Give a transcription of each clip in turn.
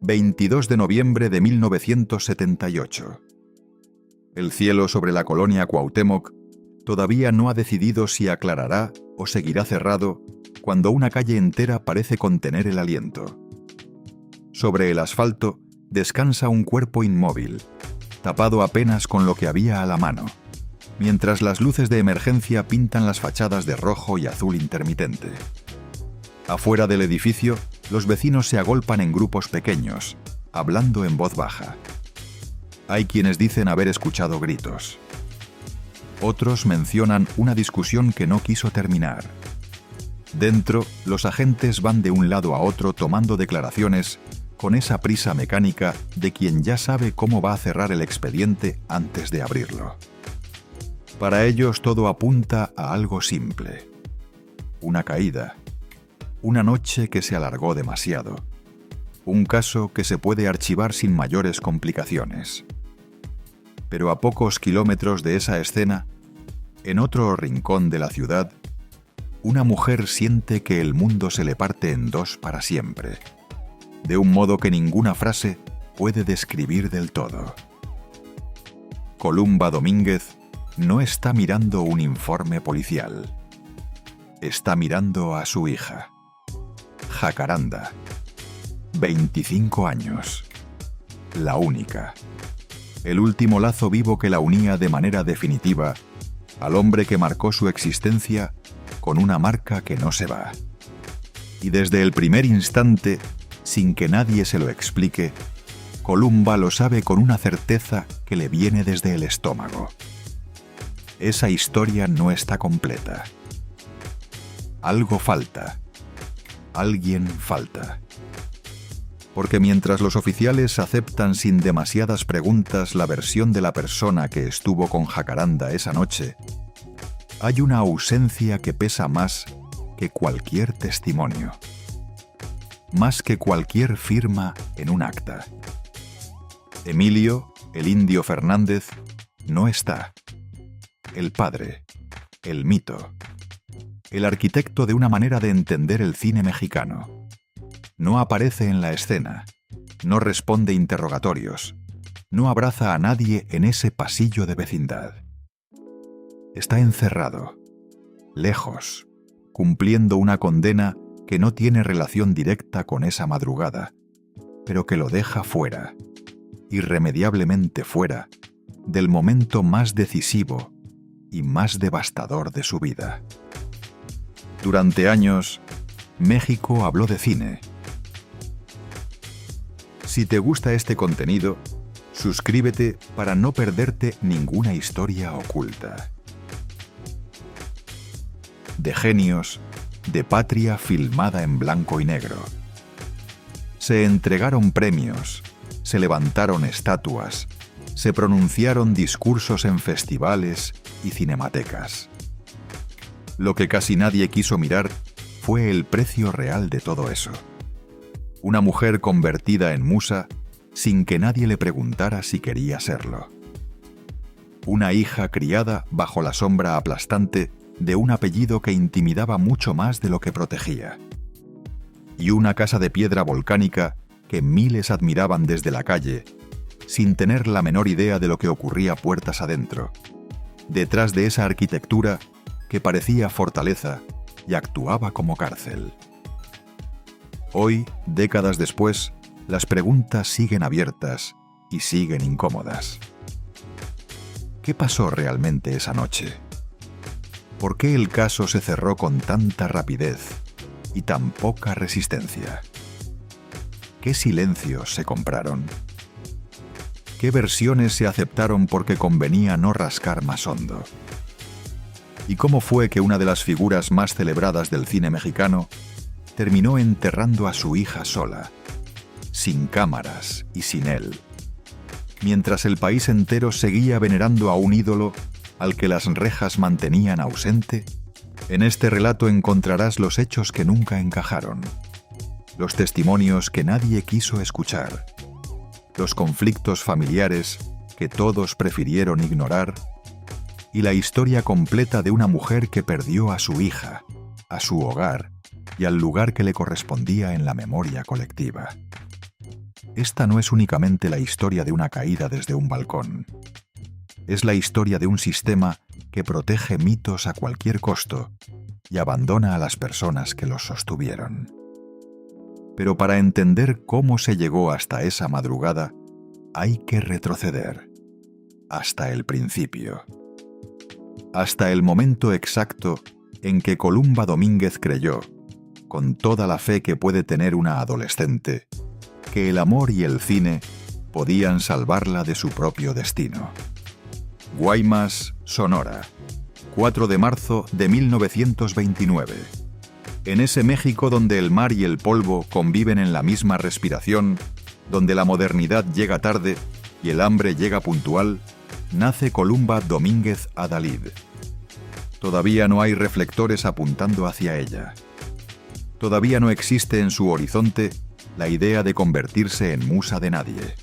22 de noviembre de 1978. El cielo sobre la colonia Cuauhtémoc todavía no ha decidido si aclarará o seguirá cerrado cuando una calle entera parece contener el aliento. Sobre el asfalto descansa un cuerpo inmóvil, tapado apenas con lo que había a la mano, mientras las luces de emergencia pintan las fachadas de rojo y azul intermitente. Afuera del edificio, los vecinos se agolpan en grupos pequeños, hablando en voz baja. Hay quienes dicen haber escuchado gritos. Otros mencionan una discusión que no quiso terminar. Dentro, los agentes van de un lado a otro tomando declaraciones con esa prisa mecánica de quien ya sabe cómo va a cerrar el expediente antes de abrirlo. Para ellos todo apunta a algo simple. Una caída. Una noche que se alargó demasiado. Un caso que se puede archivar sin mayores complicaciones. Pero a pocos kilómetros de esa escena, en otro rincón de la ciudad, una mujer siente que el mundo se le parte en dos para siempre, de un modo que ninguna frase puede describir del todo. Columba Domínguez no está mirando un informe policial. Está mirando a su hija. Jacaranda. 25 años. La única. El último lazo vivo que la unía de manera definitiva al hombre que marcó su existencia con una marca que no se va. Y desde el primer instante, sin que nadie se lo explique, Columba lo sabe con una certeza que le viene desde el estómago. Esa historia no está completa. Algo falta. Alguien falta. Porque mientras los oficiales aceptan sin demasiadas preguntas la versión de la persona que estuvo con Jacaranda esa noche, hay una ausencia que pesa más que cualquier testimonio. Más que cualquier firma en un acta. Emilio, el Indio Fernández, no está. El padre, el mito, el arquitecto de una manera de entender el cine mexicano. No aparece en la escena, no responde interrogatorios, no abraza a nadie en ese pasillo de vecindad. Está encerrado, lejos, cumpliendo una condena que no tiene relación directa con esa madrugada, pero que lo deja fuera, irremediablemente fuera, del momento más decisivo y más devastador de su vida. Durante años, México habló de cine. Si te gusta este contenido, suscríbete para no perderte ninguna historia oculta. De genios, de patria filmada en blanco y negro. Se entregaron premios, se levantaron estatuas, se pronunciaron discursos en festivales y cinematecas. Lo que casi nadie quiso mirar fue el precio real de todo eso. Una mujer convertida en musa sin que nadie le preguntara si quería serlo. Una hija criada bajo la sombra aplastante de un apellido que intimidaba mucho más de lo que protegía. Y una casa de piedra volcánica que miles admiraban desde la calle, sin tener la menor idea de lo que ocurría puertas adentro, detrás de esa arquitectura que parecía fortaleza y actuaba como cárcel. Hoy, décadas después, las preguntas siguen abiertas y siguen incómodas. ¿Qué pasó realmente esa noche? ¿Por qué el caso se cerró con tanta rapidez y tan poca resistencia? ¿Qué silencios se compraron? ¿Qué versiones se aceptaron porque convenía no rascar más hondo? ¿Y cómo fue que una de las figuras más celebradas del cine mexicano terminó enterrando a su hija sola, sin cámaras y sin él, mientras el país entero seguía venerando a un ídolo al que las rejas mantenían ausente? En este relato encontrarás los hechos que nunca encajaron, los testimonios que nadie quiso escuchar, los conflictos familiares que todos prefirieron ignorar y la historia completa de una mujer que perdió a su hija, a su hogar y al lugar que le correspondía en la memoria colectiva. esta no es únicamente la historia de una caída desde un balcón. Es la historia de un sistema que protege mitos a cualquier costo y abandona a las personas que los sostuvieron. Pero para entender cómo se llegó hasta esa madrugada, hay que retroceder hasta el principio. Hasta el momento exacto en que Columba Domínguez creyó, con toda la fe que puede tener una adolescente, que el amor y el cine podían salvarla de su propio destino. Guaymas, Sonora, 4 de marzo de 1929. En ese México donde el mar y el polvo conviven en la misma respiración, donde la modernidad llega tarde y el hambre llega puntual, nace Columba Domínguez Adalid. Todavía no hay reflectores apuntando hacia ella. Todavía no existe en su horizonte la idea de convertirse en musa de nadie.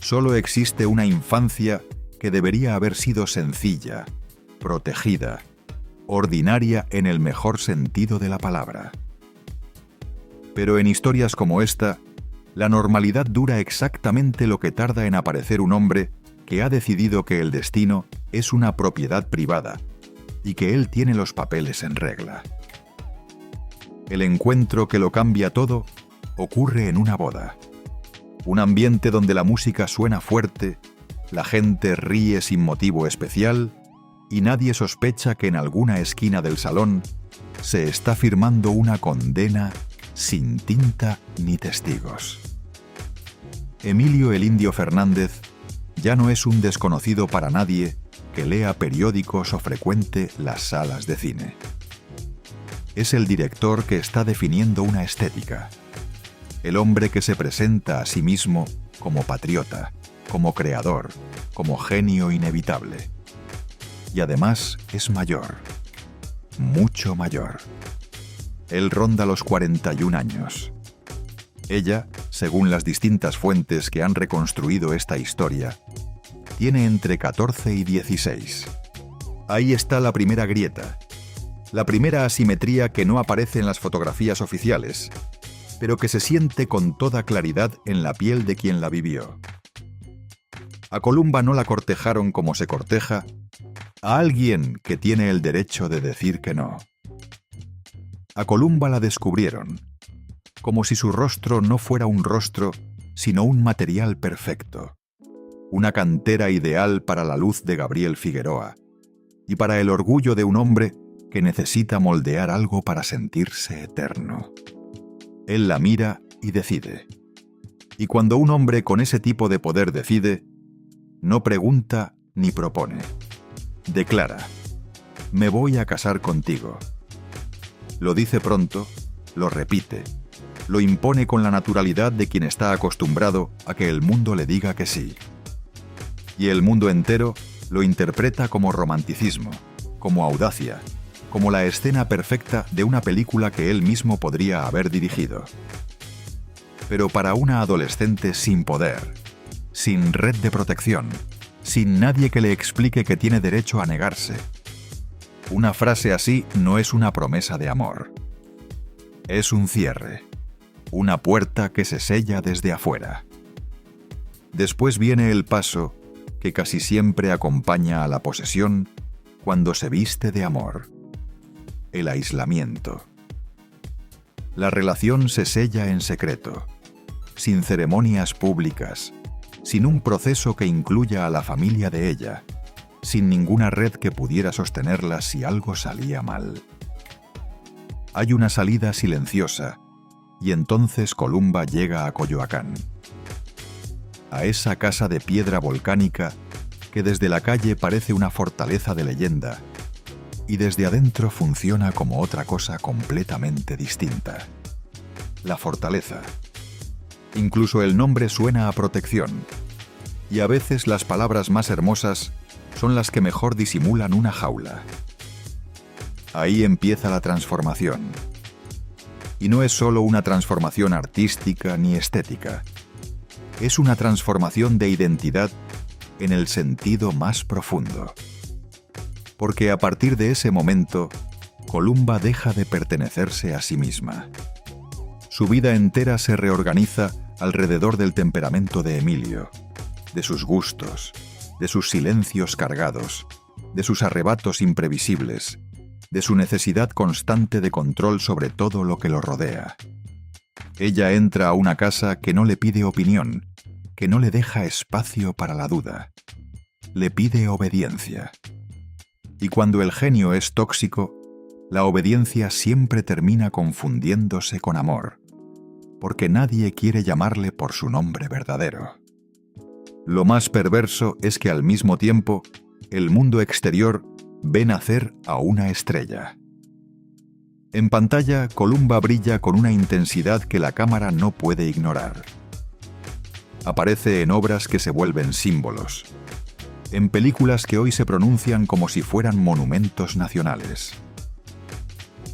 Solo existe una infancia que debería haber sido sencilla, protegida, ordinaria en el mejor sentido de la palabra. Pero en historias como esta, la normalidad dura exactamente lo que tarda en aparecer un hombre que ha decidido que el destino es una propiedad privada y que él tiene los papeles en regla. El encuentro que lo cambia todo ocurre en una boda. Un ambiente donde la música suena fuerte, la gente ríe sin motivo especial y nadie sospecha que en alguna esquina del salón se está firmando una condena sin tinta ni testigos. Emilio el Indio Fernández ya no es un desconocido para nadie que lea periódicos o frecuente las salas de cine. Es el director que está definiendo una estética. El hombre que se presenta a sí mismo como patriota, como creador, como genio inevitable. Y además es mayor, mucho mayor. Él ronda los 41 años. Ella, según las distintas fuentes que han reconstruido esta historia, tiene entre 14 y 16. Ahí está la primera grieta, la primera asimetría que no aparece en las fotografías oficiales, pero que se siente con toda claridad en la piel de quien la vivió. A Columba no la cortejaron como se corteja a alguien que tiene el derecho de decir que no. A Columba la descubrieron, como si su rostro no fuera un rostro, sino un material perfecto, una cantera ideal para la luz de Gabriel Figueroa y para el orgullo de un hombre que necesita moldear algo para sentirse eterno. Él la mira y decide. Y cuando un hombre con ese tipo de poder decide, no pregunta ni propone. Declara: me voy a casar contigo. Lo dice pronto, lo repite, lo impone con la naturalidad de quien está acostumbrado a que el mundo le diga que sí. Y el mundo entero lo interpreta como romanticismo, como audacia, como la escena perfecta de una película que él mismo podría haber dirigido. Pero para una adolescente sin poder, sin red de protección, sin nadie que le explique que tiene derecho a negarse, una frase así no es una promesa de amor. Es un cierre, una puerta que se sella desde afuera. Después viene el paso que casi siempre acompaña a la posesión cuando se viste de amor: el aislamiento. La relación se sella en secreto, sin ceremonias públicas, sin un proceso que incluya a la familia de ella, sin ninguna red que pudiera sostenerla si algo salía mal. Hay una salida silenciosa, y entonces Columba llega a Coyoacán, a esa casa de piedra volcánica que desde la calle parece una fortaleza de leyenda, y desde adentro funciona como otra cosa completamente distinta. La fortaleza. Incluso el nombre suena a protección, y a veces las palabras más hermosas son las que mejor disimulan una jaula. Ahí empieza la transformación. Y no es solo una transformación artística ni estética. Es una transformación de identidad en el sentido más profundo. Porque a partir de ese momento, Columba deja de pertenecerse a sí misma. Su vida entera se reorganiza alrededor del temperamento de Emilio, de sus gustos, de sus silencios cargados, de sus arrebatos imprevisibles, de su necesidad constante de control sobre todo lo que lo rodea. Ella entra a una casa que no le pide opinión, que no le deja espacio para la duda. Le pide obediencia. Y cuando el genio es tóxico, la obediencia siempre termina confundiéndose con amor, porque nadie quiere llamarle por su nombre verdadero. Lo más perverso es que al mismo tiempo, el mundo exterior ve nacer a una estrella. En pantalla, Columba brilla con una intensidad que la cámara no puede ignorar. Aparece en obras que se vuelven símbolos, en películas que hoy se pronuncian como si fueran monumentos nacionales.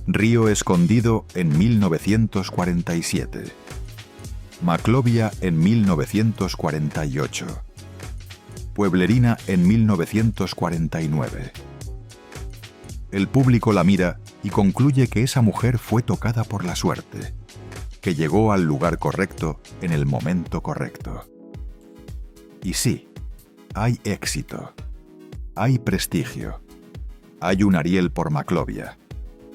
Río Escondido en 1947. Maclovia en 1948. Pueblerina en 1949. El público la mira y concluye que esa mujer fue tocada por la suerte, que llegó al lugar correcto en el momento correcto. Y sí, hay éxito, hay prestigio, hay un Ariel por Maclovia,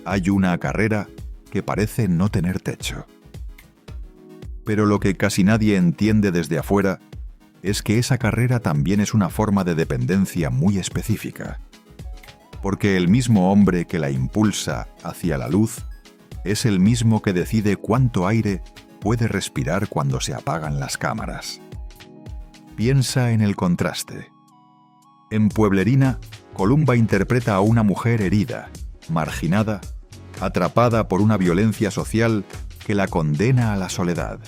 hay una carrera que parece no tener techo. Pero lo que casi nadie entiende desde afuera es que esa carrera también es una forma de dependencia muy específica, porque el mismo hombre que la impulsa hacia la luz es el mismo que decide cuánto aire puede respirar cuando se apagan las cámaras. Piensa en el contraste. En Pueblerina, Columba interpreta a una mujer herida, marginada, atrapada por una violencia social que la condena a la soledad.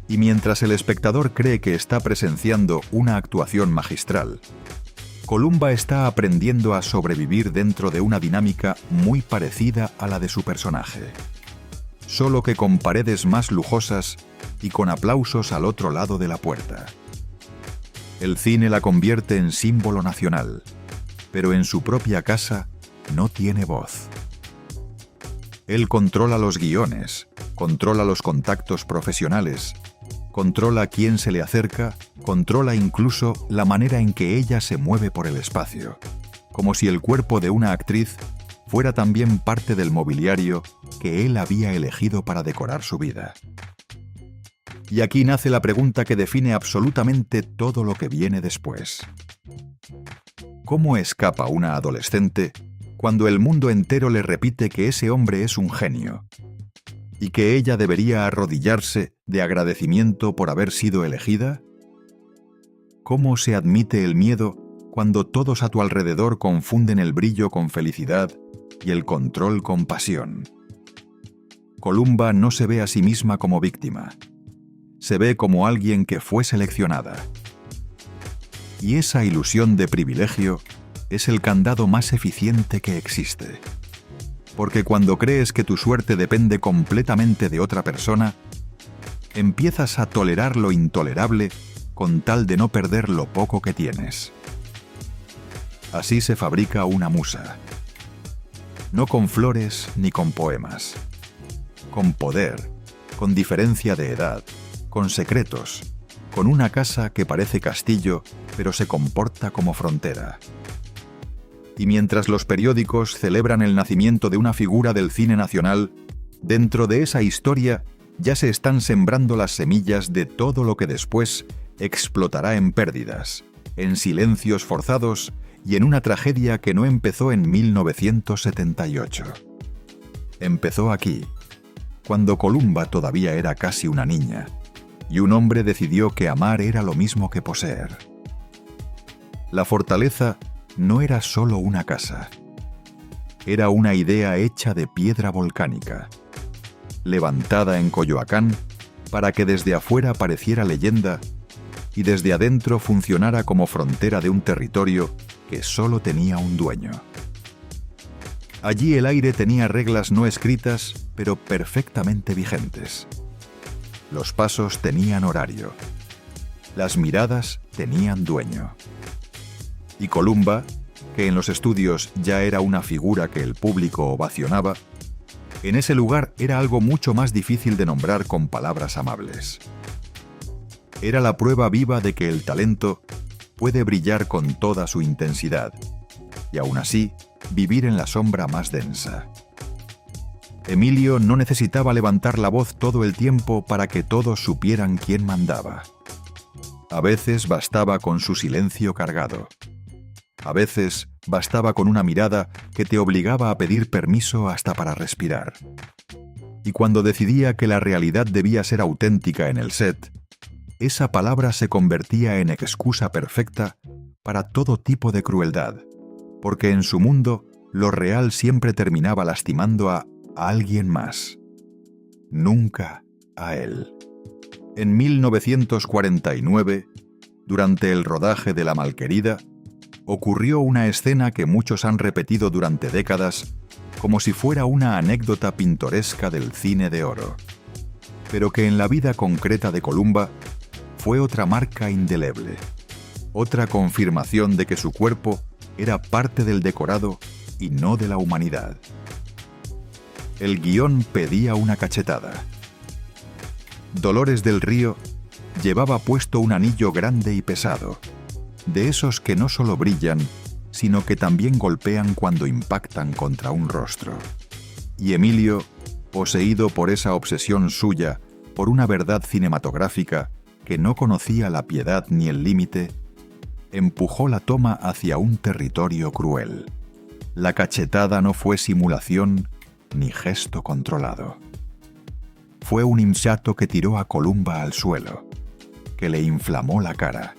Y mientras el espectador cree que está presenciando una actuación magistral, Columba está aprendiendo a sobrevivir dentro de una dinámica muy parecida a la de su personaje, solo que con paredes más lujosas y con aplausos al otro lado de la puerta. El cine la convierte en símbolo nacional, pero en su propia casa no tiene voz. Él controla los guiones, controla los contactos profesionales, controla quién se le acerca, controla incluso la manera en que ella se mueve por el espacio, como si el cuerpo de una actriz fuera también parte del mobiliario que él había elegido para decorar su vida. Y aquí nace la pregunta que define absolutamente todo lo que viene después. ¿Cómo escapa una adolescente cuando el mundo entero le repite que ese hombre es un genio y que ella debería arrodillarse de agradecimiento por haber sido elegida? ¿Cómo se admite el miedo cuando todos a tu alrededor confunden el brillo con felicidad y el control con pasión? Columba no se ve a sí misma como víctima. Se ve como alguien que fue seleccionada. Y esa ilusión de privilegio es el candado más eficiente que existe. Porque cuando crees que tu suerte depende completamente de otra persona, empiezas a tolerar lo intolerable con tal de no perder lo poco que tienes. Así se fabrica una musa. No con flores ni con poemas. Con poder, con diferencia de edad, con secretos, con una casa que parece castillo, pero se comporta como frontera. Y mientras los periódicos celebran el nacimiento de una figura del cine nacional, dentro de esa historia ya se están sembrando las semillas de todo lo que después explotará en pérdidas, en silencios forzados y en una tragedia que no empezó en 1978. Empezó aquí, cuando Columba todavía era casi una niña, y un hombre decidió que amar era lo mismo que poseer. La fortaleza no era solo una casa. Era una idea hecha de piedra volcánica, levantada en Coyoacán para que desde afuera pareciera leyenda y desde adentro funcionara como frontera de un territorio que solo tenía un dueño. Allí el aire tenía reglas no escritas, pero perfectamente vigentes. Los pasos tenían horario. Las miradas tenían dueño. Y Columba, que en los estudios ya era una figura que el público ovacionaba, En ese lugar era algo mucho más difícil de nombrar con palabras amables. Era la prueba viva de que el talento puede brillar con toda su intensidad y aún así vivir en la sombra más densa. Emilio no necesitaba levantar la voz todo el tiempo para que todos supieran quién mandaba. A veces bastaba con su silencio cargado. A veces bastaba con una mirada que te obligaba a pedir permiso hasta para respirar. Y cuando decidía que la realidad debía ser auténtica en el set, esa palabra se convertía en excusa perfecta para todo tipo de crueldad, porque en su mundo lo real siempre terminaba lastimando a alguien más. Nunca a él. En 1949, durante el rodaje de La Malquerida, ocurrió una escena que muchos han repetido durante décadas como si fuera una anécdota pintoresca del cine de oro, pero que en la vida concreta de Columba fue otra marca indeleble, otra confirmación de que su cuerpo era parte del decorado y no de la humanidad. El guión pedía una cachetada. Dolores del Río llevaba puesto un anillo grande y pesado, de esos que no solo brillan, sino que también golpean cuando impactan contra un rostro. Y Emilio, poseído por esa obsesión suya por una verdad cinematográfica que no conocía la piedad ni el límite, empujó la toma hacia un territorio cruel. La cachetada no fue simulación ni gesto controlado. Fue un impacto que tiró a Columba al suelo, que le inflamó la cara,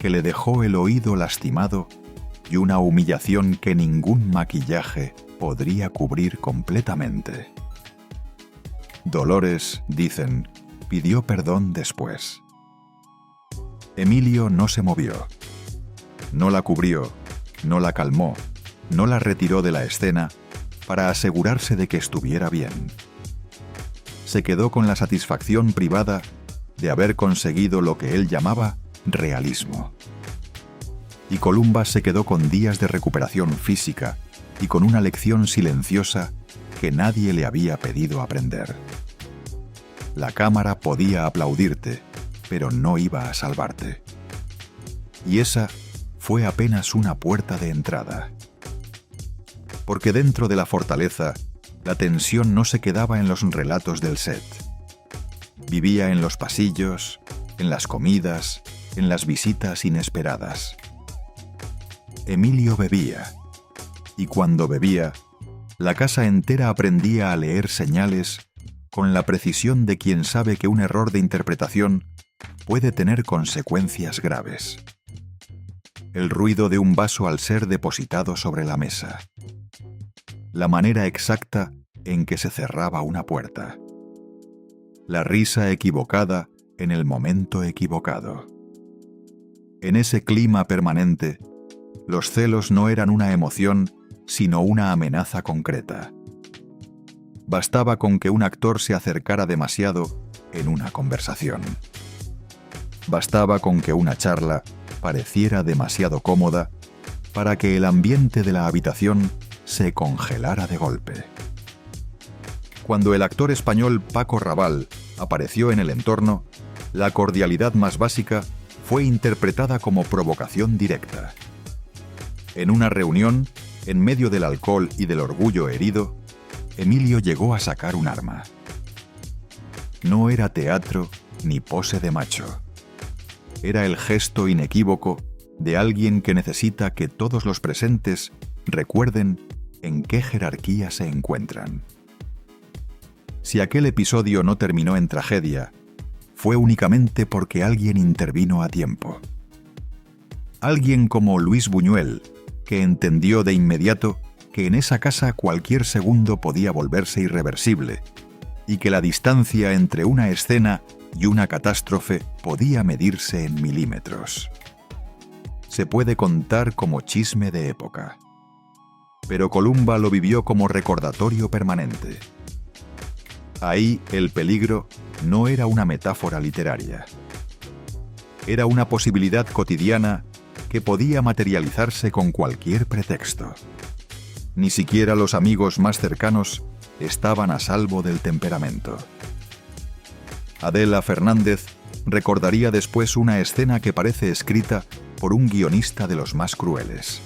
que le dejó el oído lastimado y una humillación que ningún maquillaje podría cubrir completamente. Dolores, dicen, pidió perdón después. Emilio no se movió. No la cubrió, no la calmó, no la retiró de la escena para asegurarse de que estuviera bien. Se quedó con la satisfacción privada de haber conseguido lo que él llamaba realismo. Y Columba se quedó con días de recuperación física y con una lección silenciosa que nadie le había pedido aprender. La cámara podía aplaudirte, pero no iba a salvarte. Y esa fue apenas una puerta de entrada. Porque dentro de la fortaleza, la tensión no se quedaba en los relatos del set. Vivía en los pasillos, en las comidas, en las visitas inesperadas. Emilio bebía, y cuando bebía, la casa entera aprendía a leer señales con la precisión de quien sabe que un error de interpretación puede tener consecuencias graves. El ruido de un vaso al ser depositado sobre la mesa. La manera exacta en que se cerraba una puerta. La risa equivocada en el momento equivocado. En ese clima permanente, los celos no eran una emoción, sino una amenaza concreta. Bastaba con que un actor se acercara demasiado en una conversación. Bastaba con que una charla pareciera demasiado cómoda para que el ambiente de la habitación se congelara de golpe. Cuando el actor español Paco Raval apareció en el entorno, la cordialidad más básica fue interpretada como provocación directa. En una reunión, en medio del alcohol y del orgullo herido, Emilio llegó a sacar un arma. No era teatro ni pose de macho. Era el gesto inequívoco de alguien que necesita que todos los presentes recuerden en qué jerarquía se encuentran. Si aquel episodio no terminó en tragedia, fue únicamente porque alguien intervino a tiempo. Alguien como Luis Buñuel, que entendió de inmediato que en esa casa cualquier segundo podía volverse irreversible y que la distancia entre una escena y una catástrofe podía medirse en milímetros. Se puede contar como chisme de época, pero Columba lo vivió como recordatorio permanente. Ahí el peligro no era una metáfora literaria. Era una posibilidad cotidiana que podía materializarse con cualquier pretexto. Ni siquiera los amigos más cercanos estaban a salvo del temperamento. Adela Fernández recordaría después una escena que parece escrita por un guionista de los más crueles.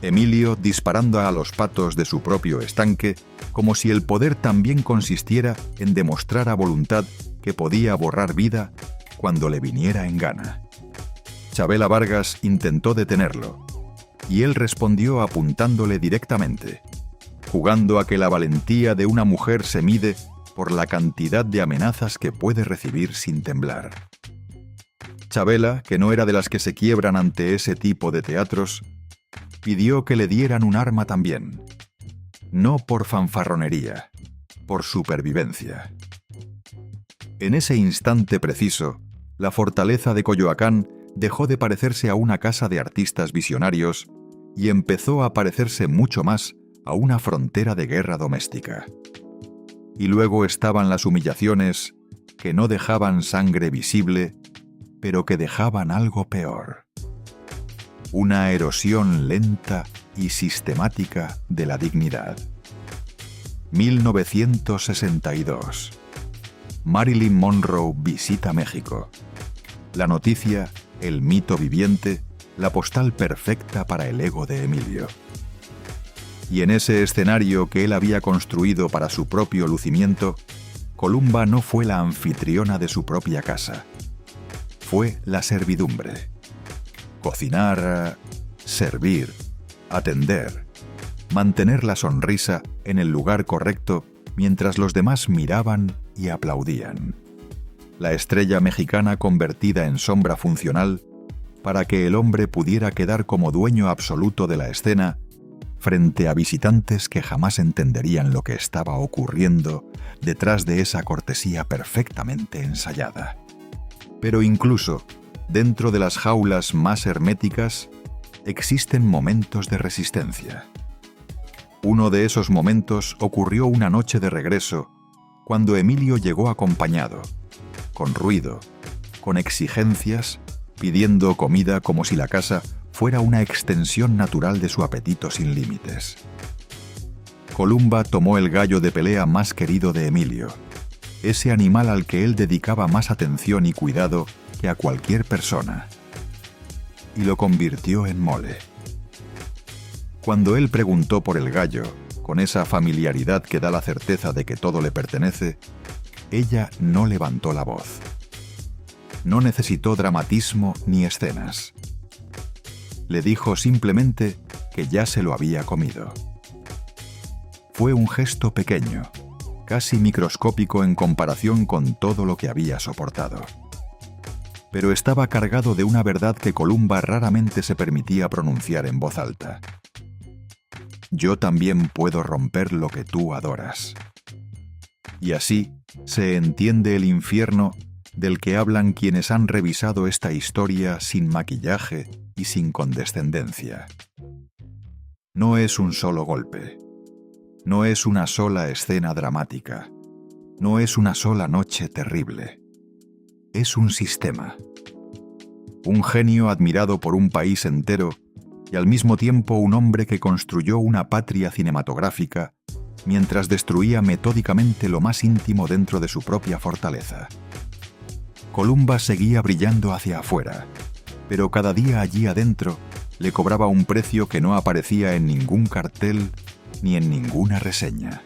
Emilio disparando a los patos de su propio estanque, como si el poder también consistiera en demostrar a voluntad que podía borrar vida cuando le viniera en gana. Chabela Vargas intentó detenerlo, y él respondió apuntándole directamente, jugando a que la valentía de una mujer se mide por la cantidad de amenazas que puede recibir sin temblar. Chabela, que no era de las que se quiebran ante ese tipo de teatros, pidió que le dieran un arma también, no por fanfarronería, por supervivencia. En ese instante preciso, la fortaleza de Coyoacán dejó de parecerse a una casa de artistas visionarios y empezó a parecerse mucho más a una frontera de guerra doméstica. Y luego estaban las humillaciones que no dejaban sangre visible, pero que dejaban algo peor: una erosión lenta y sistemática de la dignidad. 1962. Marilyn Monroe visita México. La noticia, el mito viviente, la postal perfecta para el ego de Emilio. Y en ese escenario que él había construido para su propio lucimiento, Columba no fue la anfitriona de su propia casa. Fue la servidumbre. Cocinar, servir, atender, mantener la sonrisa en el lugar correcto mientras los demás miraban y aplaudían. La estrella mexicana convertida en sombra funcional para que el hombre pudiera quedar como dueño absoluto de la escena frente a visitantes que jamás entenderían lo que estaba ocurriendo detrás de esa cortesía perfectamente ensayada. Pero incluso dentro de las jaulas más herméticas existen momentos de resistencia. Uno de esos momentos ocurrió una noche de regreso, cuando Emilio llegó acompañado, con ruido, con exigencias, pidiendo comida como si la casa fuera una extensión natural de su apetito sin límites. Columba tomó el gallo de pelea más querido de Emilio, ese animal al que él dedicaba más atención y cuidado que a cualquier persona, y lo convirtió en mole. Cuando él preguntó por el gallo, con esa familiaridad que da la certeza de que todo le pertenece, ella no levantó la voz. No necesitó dramatismo ni escenas. Le dijo simplemente que ya se lo había comido. Fue un gesto pequeño, casi microscópico en comparación con todo lo que había soportado. Pero estaba cargado de una verdad que Columba raramente se permitía pronunciar en voz alta. Yo también puedo romper lo que tú adoras. Y así se entiende el infierno del que hablan quienes han revisado esta historia sin maquillaje y sin condescendencia. No es un solo golpe. No es una sola escena dramática. No es una sola noche terrible. Es un sistema. Un genio admirado por un país entero y al mismo tiempo un hombre que construyó una patria cinematográfica mientras destruía metódicamente lo más íntimo dentro de su propia fortaleza. Columba seguía brillando hacia afuera, pero cada día allí adentro le cobraba un precio que no aparecía en ningún cartel ni en ninguna reseña.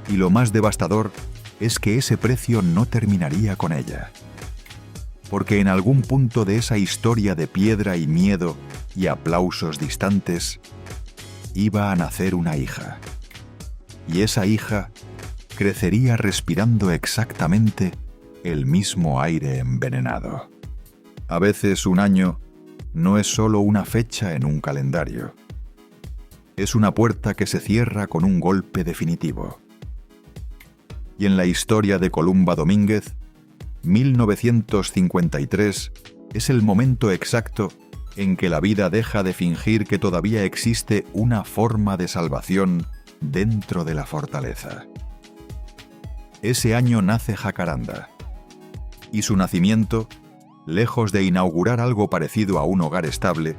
Y lo más devastador es que ese precio no terminaría con ella. Porque en algún punto de esa historia de piedra y miedo y aplausos distantes, iba a nacer una hija. Y esa hija crecería respirando exactamente el mismo aire envenenado. A veces un año no es solo una fecha en un calendario. Es una puerta que se cierra con un golpe definitivo. Y en la historia de Columba Domínguez, 1953 es el momento exacto en que la vida deja de fingir que todavía existe una forma de salvación dentro de la fortaleza. Ese año nace Jacaranda, y su nacimiento, lejos de inaugurar algo parecido a un hogar estable,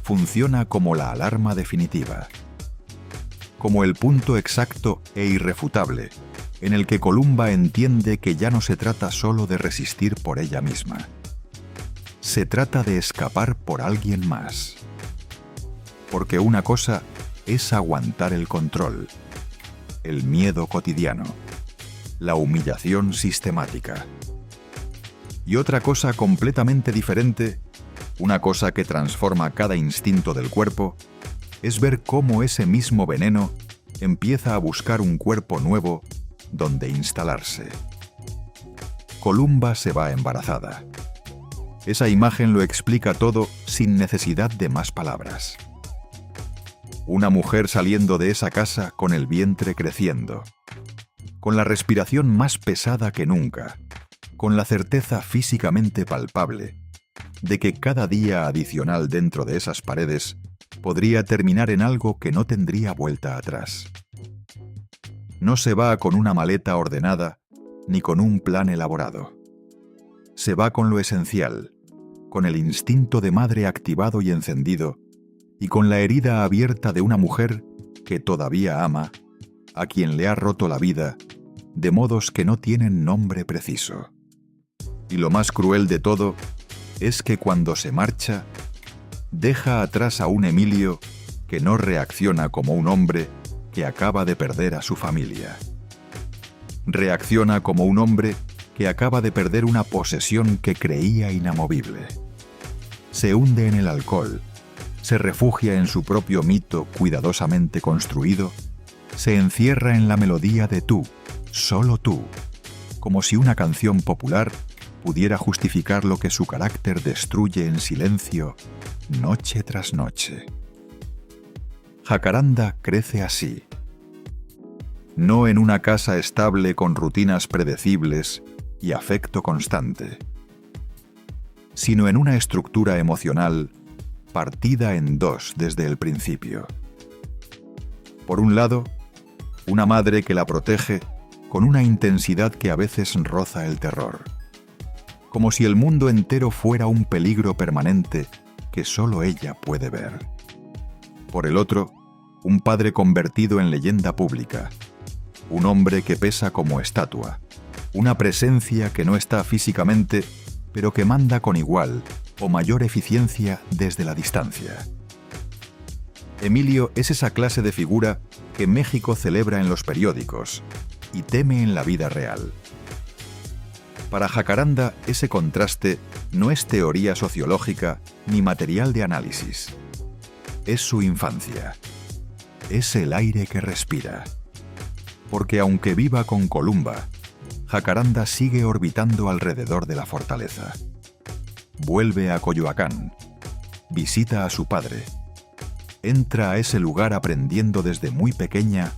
funciona como la alarma definitiva. como el punto exacto e irrefutable en el que Columba entiende que ya no se trata solo de resistir por ella misma. Se trata de escapar por alguien más. Porque una cosa es aguantar el control, el miedo cotidiano, la humillación sistemática. Y otra cosa completamente diferente, una cosa que transforma cada instinto del cuerpo, es ver cómo ese mismo veneno empieza a buscar un cuerpo nuevo donde instalarse. Columba se va embarazada. Esa imagen lo explica todo sin necesidad de más palabras. Una mujer saliendo de esa casa con el vientre creciendo, con la respiración más pesada que nunca, con la certeza físicamente palpable de que cada día adicional dentro de esas paredes podría terminar en algo que no tendría vuelta atrás. No se va con una maleta ordenada ni con un plan elaborado. Se va con lo esencial, con el instinto de madre activado y encendido, y con la herida abierta de una mujer que todavía ama, a quien le ha roto la vida, de modos que no tienen nombre preciso. Y lo más cruel de todo es que cuando se marcha, deja atrás a un Emilio que no reacciona como un hombre que acaba de perder a su familia. Reacciona como un hombre que acaba de perder una posesión que creía inamovible. Se hunde en el alcohol, se refugia en su propio mito cuidadosamente construido, se encierra en la melodía de tú, solo tú, como si una canción popular pudiera justificar lo que su carácter destruye en silencio, noche tras noche. Jacaranda crece así. No en una casa estable con rutinas predecibles y afecto constante, sino en una estructura emocional partida en dos desde el principio. Por un lado, una madre que la protege con una intensidad que a veces roza el terror, como si el mundo entero fuera un peligro permanente que solo ella puede ver. Por el otro, un padre convertido en leyenda pública, un hombre que pesa como estatua, una presencia que no está físicamente, pero que manda con igual o mayor eficiencia desde la distancia. Emilio es esa clase de figura que México celebra en los periódicos y teme en la vida real. Para Jacaranda, ese contraste no es teoría sociológica ni material de análisis. Es su infancia. Es el aire que respira. Porque aunque viva con Columba, Jacaranda sigue orbitando alrededor de la fortaleza. Vuelve a Coyoacán, visita a su padre, entra a ese lugar aprendiendo desde muy pequeña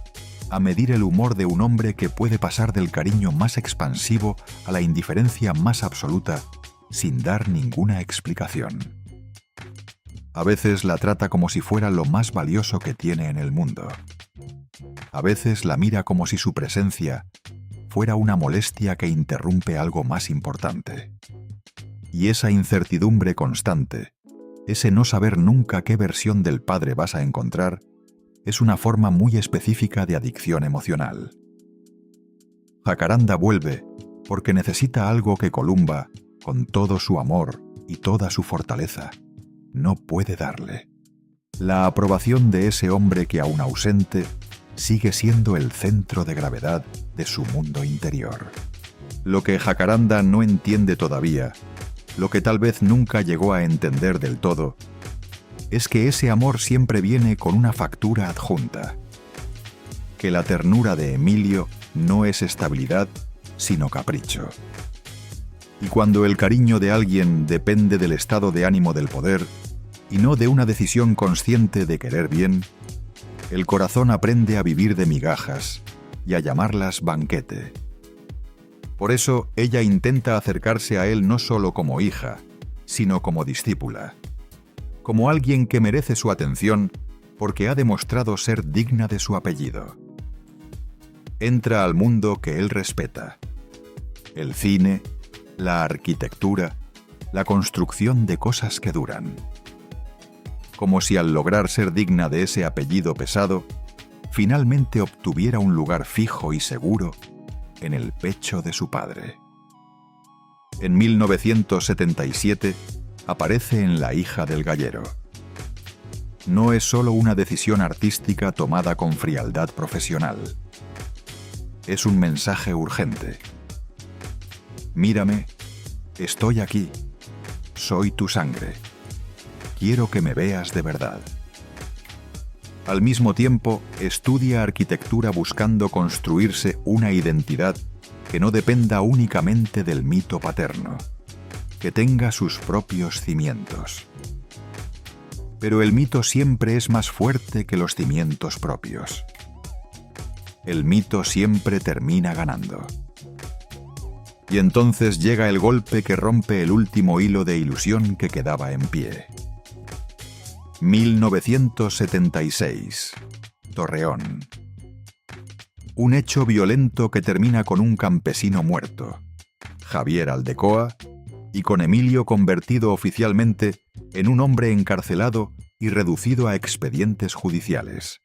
a medir el humor de un hombre que puede pasar del cariño más expansivo a la indiferencia más absoluta sin dar ninguna explicación. A veces la trata como si fuera lo más valioso que tiene en el mundo. A veces la mira como si su presencia fuera una molestia que interrumpe algo más importante. Y esa incertidumbre constante, ese no saber nunca qué versión del padre vas a encontrar, es una forma muy específica de adicción emocional. Jacaranda vuelve porque necesita algo que Columba, con todo su amor y toda su fortaleza, no puede darle. La aprobación de ese hombre que, aun ausente, sigue siendo el centro de gravedad de su mundo interior. Lo que Jacaranda no entiende todavía, lo que tal vez nunca llegó a entender del todo, es que ese amor siempre viene con una factura adjunta. Que la ternura de Emilio no es estabilidad, sino capricho. Y cuando el cariño de alguien depende del estado de ánimo del poder, y no de una decisión consciente de querer bien, el corazón aprende a vivir de migajas y a llamarlas banquete. Por eso ella intenta acercarse a él no solo como hija, sino como discípula, como alguien que merece su atención porque ha demostrado ser digna de su apellido. Entra al mundo que él respeta: el cine, la arquitectura, la construcción de cosas que duran. Como si al lograr ser digna de ese apellido pesado, finalmente obtuviera un lugar fijo y seguro en el pecho de su padre. En 1977 aparece en La hija del gallero. No es solo una decisión artística tomada con frialdad profesional. Es un mensaje urgente. Mírame, estoy aquí, soy tu sangre. Quiero que me veas de verdad. Al mismo tiempo, estudia arquitectura buscando construirse una identidad que no dependa únicamente del mito paterno, que tenga sus propios cimientos. Pero el mito siempre es más fuerte que los cimientos propios. El mito siempre termina ganando. Y entonces llega el golpe que rompe el último hilo de ilusión que quedaba en pie. 1976. Torreón. Un hecho violento que termina con un campesino muerto, Javier Aldecoa, y con Emilio convertido oficialmente en un hombre encarcelado y reducido a expedientes judiciales.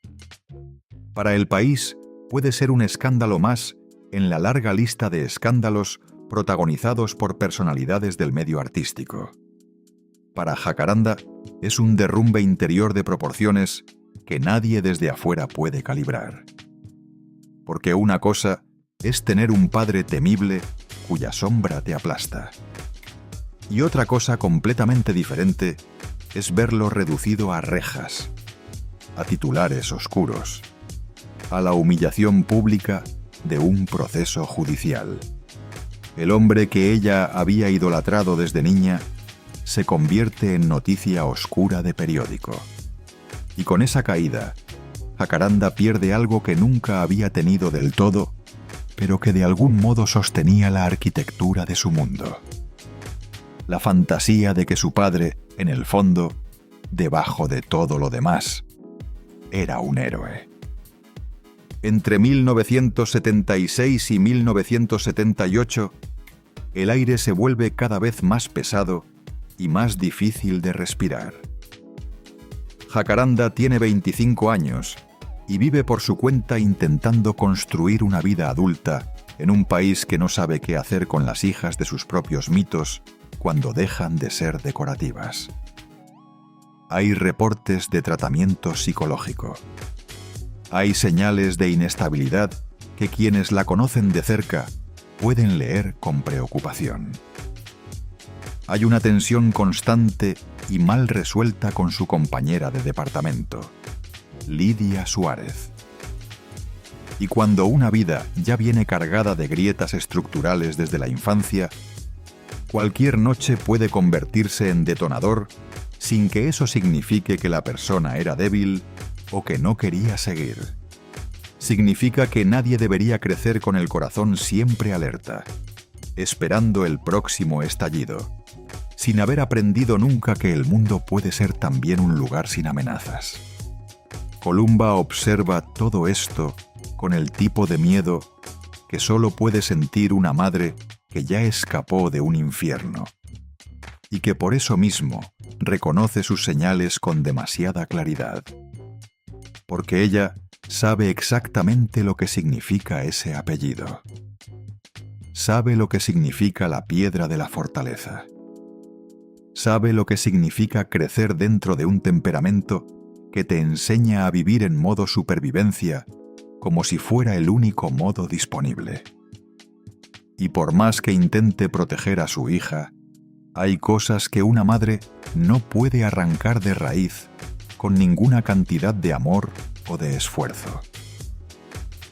Para el país puede ser un escándalo más en la larga lista de escándalos protagonizados por personalidades del medio artístico. Para Jacaranda es un derrumbe interior de proporciones que nadie desde afuera puede calibrar. Porque una cosa es tener un padre temible cuya sombra te aplasta. Y otra cosa completamente diferente es verlo reducido a rejas, a titulares oscuros, a la humillación pública de un proceso judicial. El hombre que ella había idolatrado desde niña se convierte en noticia oscura de periódico. Y con esa caída, Jacaranda pierde algo que nunca había tenido del todo, pero que de algún modo sostenía la arquitectura de su mundo. La fantasía de que su padre, en el fondo, debajo de todo lo demás, era un héroe. Entre 1976 y 1978, el aire se vuelve cada vez más pesado y más difícil de respirar. Jacaranda tiene 25 años y vive por su cuenta intentando construir una vida adulta en un país que no sabe qué hacer con las hijas de sus propios mitos cuando dejan de ser decorativas. Hay reportes de tratamiento psicológico. Hay señales de inestabilidad que quienes la conocen de cerca pueden leer con preocupación. Hay una tensión constante y mal resuelta con su compañera de departamento, Lidia Suárez. Y cuando una vida ya viene cargada de grietas estructurales desde la infancia, cualquier noche puede convertirse en detonador sin que eso signifique que la persona era débil o que no quería seguir. Significa que nadie debería crecer con el corazón siempre alerta, esperando el próximo estallido, sin haber aprendido nunca que el mundo puede ser también un lugar sin amenazas. Columba observa todo esto con el tipo de miedo que solo puede sentir una madre que ya escapó de un infierno y que por eso mismo reconoce sus señales con demasiada claridad. Porque ella sabe exactamente lo que significa ese apellido. Sabe lo que significa la piedra de la fortaleza. Sabe lo que significa crecer dentro de un temperamento que te enseña a vivir en modo supervivencia como si fuera el único modo disponible. Y por más que intente proteger a su hija, hay cosas que una madre no puede arrancar de raíz con ninguna cantidad de amor o de esfuerzo.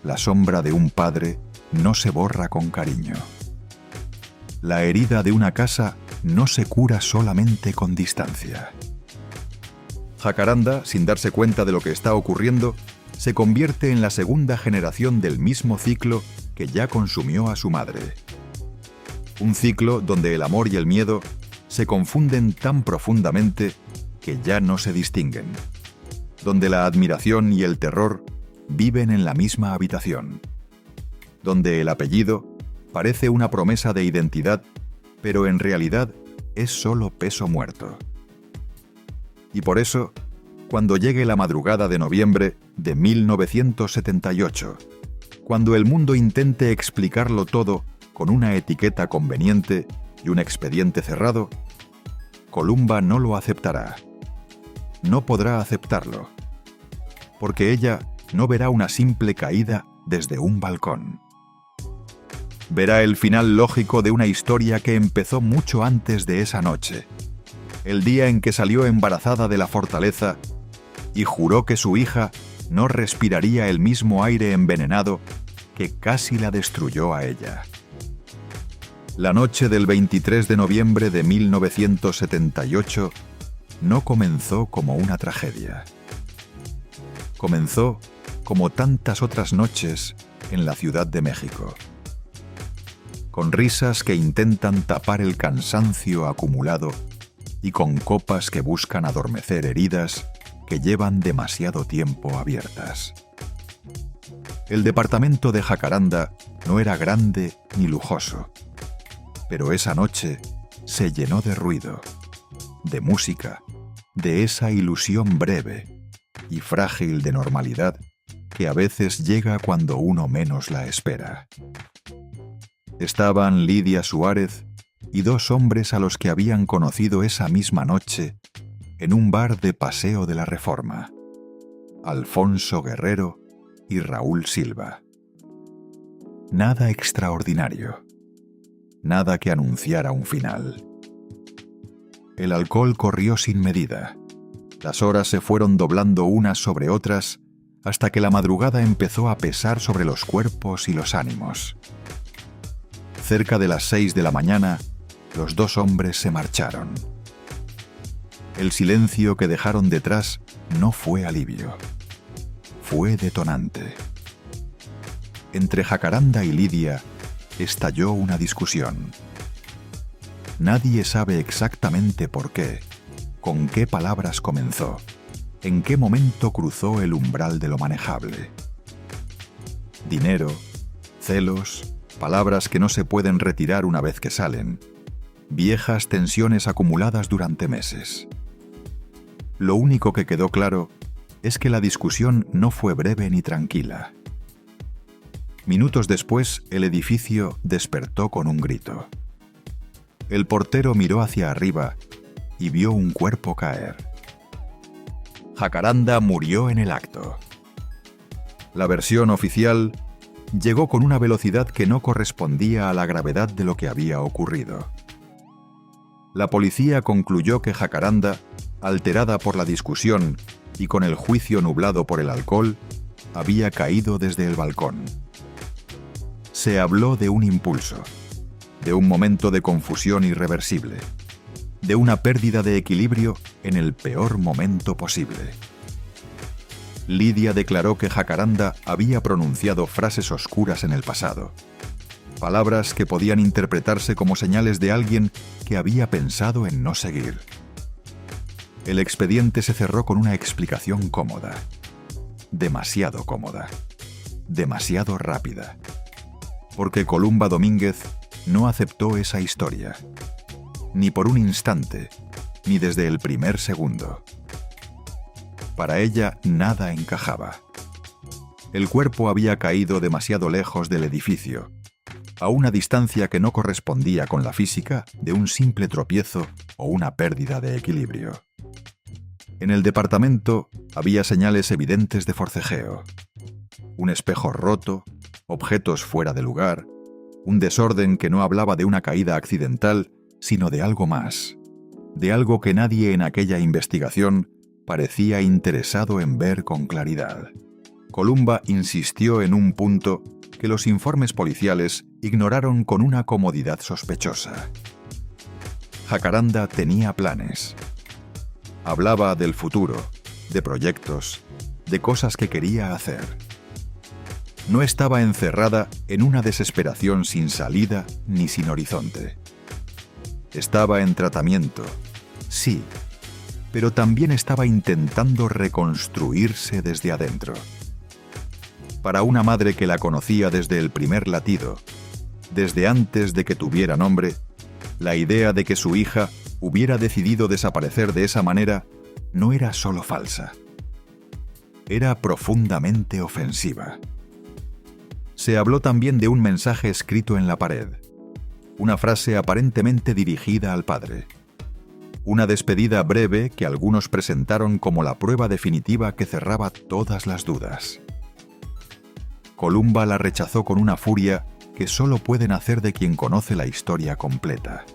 La sombra de un padre no se borra con cariño. La herida de una casa no se cura solamente con distancia. Jacaranda, sin darse cuenta de lo que está ocurriendo, se convierte en la segunda generación del mismo ciclo que ya consumió a su madre. Un ciclo donde el amor y el miedo se confunden tan profundamente que ya no se distinguen. Donde la admiración y el terror viven en la misma habitación. Donde el apellido parece una promesa de identidad, pero en realidad es solo peso muerto. Y por eso, cuando llegue la madrugada de noviembre de 1978, cuando el mundo intente explicarlo todo con una etiqueta conveniente y un expediente cerrado, Columba no lo aceptará. No podrá aceptarlo, porque ella no verá una simple caída desde un balcón. Verá el final lógico de una historia que empezó mucho antes de esa noche, el día en que salió embarazada de la fortaleza y juró que su hija no respiraría el mismo aire envenenado que casi la destruyó a ella. La noche del 23 de noviembre de 1978 no comenzó como una tragedia. Comenzó como tantas otras noches en la Ciudad de México, con risas que intentan tapar el cansancio acumulado y con copas que buscan adormecer heridas que llevan demasiado tiempo abiertas. El departamento de Jacaranda no era grande ni lujoso, pero esa noche se llenó de ruido, de música, de esa ilusión breve y frágil de normalidad que a veces llega cuando uno menos la espera. Estaban Lidia Suárez y dos hombres a los que habían conocido esa misma noche en un bar de Paseo de la Reforma: Alfonso Guerrero y Raúl Silva. Nada extraordinario, nada que anunciara un final. El alcohol corrió sin medida. Las horas se fueron doblando unas sobre otras hasta que la madrugada empezó a pesar sobre los cuerpos y los ánimos. Cerca de las 6 de la mañana, los dos hombres se marcharon. El silencio que dejaron detrás no fue alivio, fue detonante. Entre Jacaranda y Lidia estalló una discusión. Nadie sabe exactamente por qué, con qué palabras comenzó, en qué momento cruzó el umbral de lo manejable. Dinero, celos, palabras que no se pueden retirar una vez que salen, viejas tensiones acumuladas durante meses. Lo único que quedó claro es que la discusión no fue breve ni tranquila. Minutos después, el edificio despertó con un grito. El portero miró hacia arriba y vio un cuerpo caer. Jacaranda murió en el acto. La versión oficial llegó con una velocidad que no correspondía a la gravedad de lo que había ocurrido. La policía concluyó que Jacaranda, alterada por la discusión y con el juicio nublado por el alcohol, había caído desde el balcón. Se habló de un impulso, de un momento de confusión irreversible, de una pérdida de equilibrio en el peor momento posible. Lidia declaró que Jacaranda había pronunciado frases oscuras en el pasado, palabras que podían interpretarse como señales de alguien que había pensado en no seguir. El expediente se cerró con una explicación cómoda, demasiado cómoda, demasiado rápida, porque Columba Domínguez no aceptó esa historia, ni por un instante, ni desde el primer segundo. Para ella nada encajaba. El cuerpo había caído demasiado lejos del edificio, a una distancia que no correspondía con la física de un simple tropiezo o una pérdida de equilibrio. En el departamento había señales evidentes de forcejeo: un espejo roto, objetos fuera de lugar, un desorden que no hablaba de una caída accidental, sino de algo más, de algo que nadie en aquella investigación parecía interesado en ver con claridad. Columba insistió en un punto que los informes policiales ignoraron con una comodidad sospechosa. Jacaranda tenía planes. Hablaba del futuro, de proyectos, de cosas que quería hacer. No estaba encerrada en una desesperación sin salida ni sin horizonte. Estaba en tratamiento, sí, pero también estaba intentando reconstruirse desde adentro. Para una madre que la conocía desde el primer latido, desde antes de que tuviera nombre, la idea de que su hija hubiera decidido desaparecer de esa manera no era solo falsa. era profundamente ofensiva. Se habló también de un mensaje escrito en la pared, una frase aparentemente dirigida al padre, una despedida breve que algunos presentaron como la prueba definitiva que cerraba todas las dudas. Columba la rechazó con una furia que solo puede nacer de quien conoce la historia completa.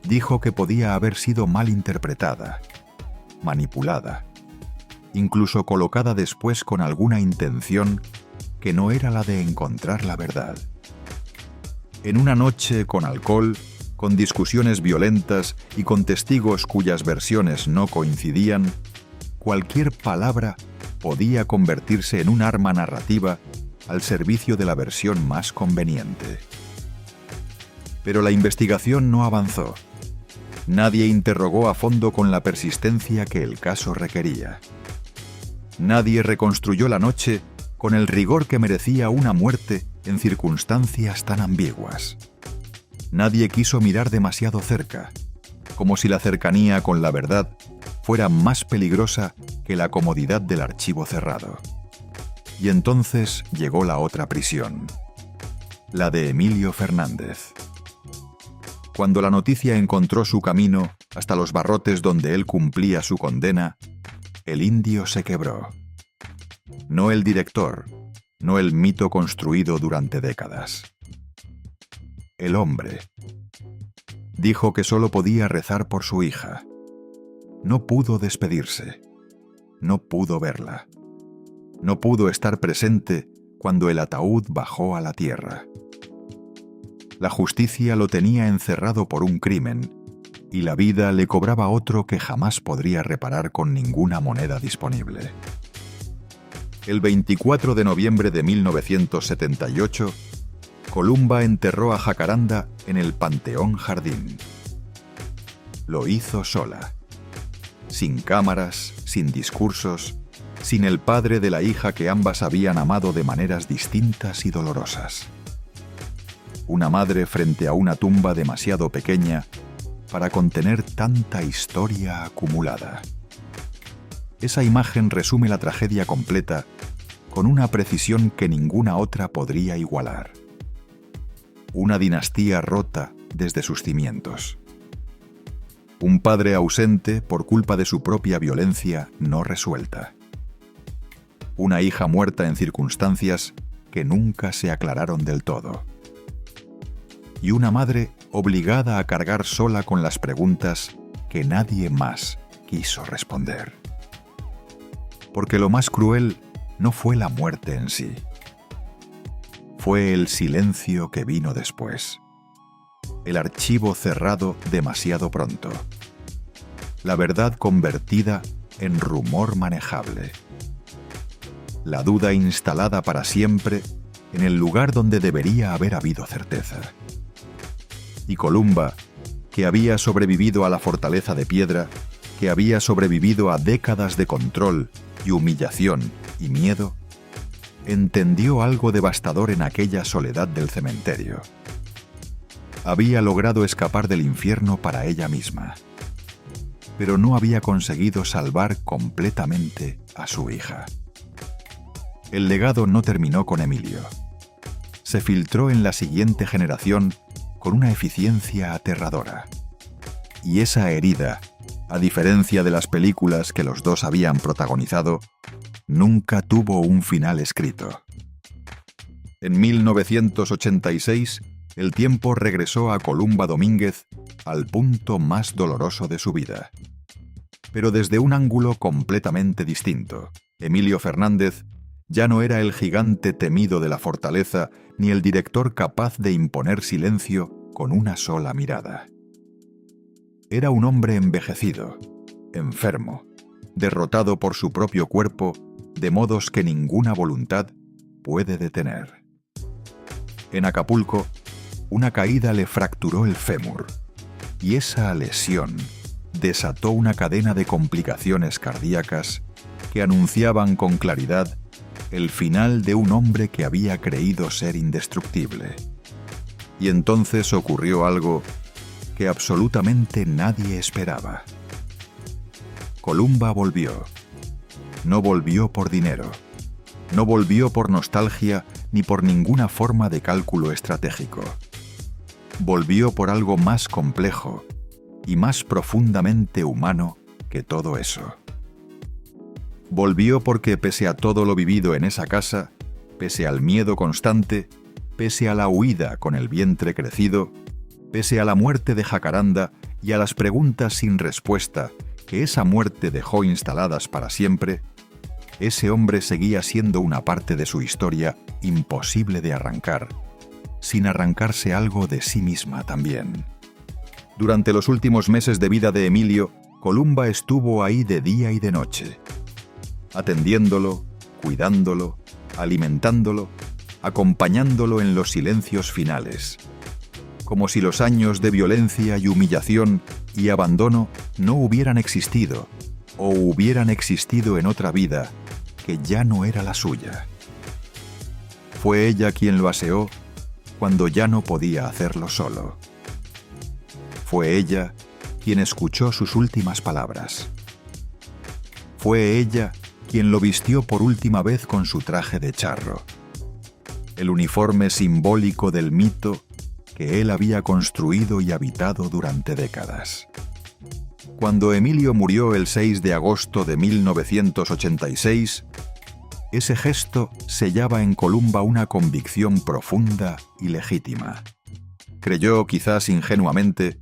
Dijo que podía haber sido mal interpretada, manipulada, incluso colocada después con alguna intención que no era la de encontrar la verdad. En una noche con alcohol, con discusiones violentas y con testigos cuyas versiones no coincidían, cualquier palabra podía convertirse en un arma narrativa al servicio de la versión más conveniente. Pero la investigación no avanzó. Nadie interrogó a fondo con la persistencia que el caso requería. Nadie reconstruyó la noche con el rigor que merecía una muerte en circunstancias tan ambiguas. Nadie quiso mirar demasiado cerca, como si la cercanía con la verdad fuera más peligrosa que la comodidad del archivo cerrado. Y entonces llegó la otra prisión, la de Emilio Fernández. Cuando la noticia encontró su camino hasta los barrotes donde él cumplía su condena, el indio se quebró. No el director, no el mito construido durante décadas. El hombre. Dijo que solo podía rezar por su hija. No pudo despedirse. No pudo verla. No pudo estar presente cuando el ataúd bajó a la tierra. La justicia lo tenía encerrado por un crimen, y la vida le cobraba otro que jamás podría reparar con ninguna moneda disponible. El 24 de noviembre de 1978, Columba enterró a Jacaranda en el Panteón Jardín. Lo hizo sola, sin cámaras, sin discursos, sin el padre de la hija que ambas habían amado de maneras distintas y dolorosas. Una madre frente a una tumba demasiado pequeña para contener tanta historia acumulada. Esa imagen resume la tragedia completa con una precisión que ninguna otra podría igualar. Una dinastía rota desde sus cimientos. Un padre ausente por culpa de su propia violencia no resuelta. Una hija muerta en circunstancias que nunca se aclararon del todo. Y una madre obligada a cargar sola con las preguntas que nadie más quiso responder. Porque lo más cruel no fue la muerte en sí. Fue el silencio que vino después. El archivo cerrado demasiado pronto. La verdad convertida en rumor manejable. La duda instalada para siempre en el lugar donde debería haber habido certeza. Y Columba, que había sobrevivido a la fortaleza de piedra, que había sobrevivido a décadas de control y humillación y miedo, entendió algo devastador en aquella soledad del cementerio. Había logrado escapar del infierno para ella misma, pero no había conseguido salvar completamente a su hija. El legado no terminó con Emilio. Se filtró en la siguiente generación con una eficiencia aterradora. Y esa herida, a diferencia de las películas que los dos habían protagonizado, nunca tuvo un final escrito. En 1986, el tiempo regresó a Columba Domínguez al punto más doloroso de su vida. Pero desde un ángulo completamente distinto. Emilio Fernández ya no era el gigante temido de la fortaleza ni el director capaz de imponer silencio con una sola mirada. Era un hombre envejecido, enfermo, derrotado por su propio cuerpo de modos que ninguna voluntad puede detener. En Acapulco, una caída le fracturó el fémur, y esa lesión desató una cadena de complicaciones cardíacas que anunciaban con claridad el final de un hombre que había creído ser indestructible. Y entonces ocurrió algo que absolutamente nadie esperaba. Columba volvió. No volvió por dinero. No volvió por nostalgia ni por ninguna forma de cálculo estratégico. Volvió por algo más complejo y más profundamente humano que todo eso. Volvió porque pese a todo lo vivido en esa casa, pese al miedo constante, pese a la huida con el vientre crecido, pese a la muerte de Jacaranda y a las preguntas sin respuesta que esa muerte dejó instaladas para siempre, ese hombre seguía siendo una parte de su historia imposible de arrancar, sin arrancarse algo de sí misma también. Durante los últimos meses de vida de Emilio, Columba estuvo ahí de día y de noche, atendiéndolo, cuidándolo, alimentándolo, acompañándolo en los silencios finales, como si los años de violencia y humillación y abandono no hubieran existido o hubieran existido en otra vida que ya no era la suya. Fue ella quien lo aseó cuando ya no podía hacerlo solo. Fue ella quien escuchó sus últimas palabras. Fue ella quien lo vistió por última vez con su traje de charro, el uniforme simbólico del mito que él había construido y habitado durante décadas. Cuando Emilio murió el 6 de agosto de 1986, ese gesto sellaba en Columba una convicción profunda y legítima. Creyó, quizás ingenuamente,